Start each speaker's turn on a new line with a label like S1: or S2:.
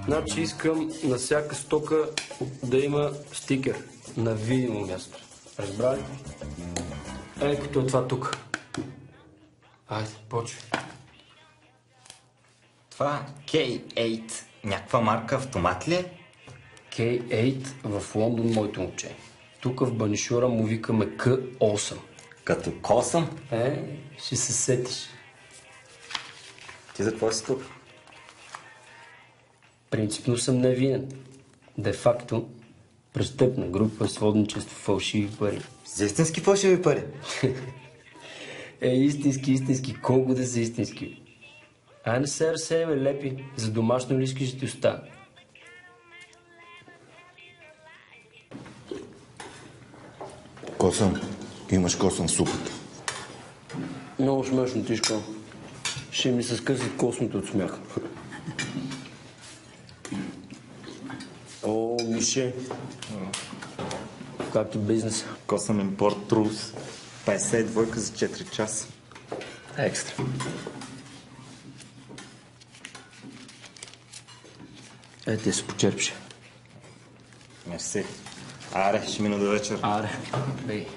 S1: Значи искам на всяка стока да има стикер на видимо място. Разбрали? Ей, като е това тук. Айде, почвай.
S2: Това K8, някаква марка автомат ли е?
S1: K8 в Лондон, моето момче. Тук в Банишора му викаме K8.
S2: Като косъм?
S1: Ще се сетиш.
S2: Ти за какво си тук?
S1: Принципно съм невинен. Де-факто престъпна група, сводничество, фалшиви пари.
S2: За истински фалшиви пари?
S1: Истински. Колко да са истински? Ай не се разсеяме, лепи. За домашно ли искаш да ти остава?
S3: Косъм. Имаш косъм в супата.
S1: Много смешно, Тишко. Ще ми се скъсат космите от смях. О, Мише. Както бизнес.
S2: Косъм импорт трус. 52 за 4 часа.
S1: Екстра. Ти се почерпиш.
S2: Мерси. Аре, ще мина до вечер.
S1: Аре, бей.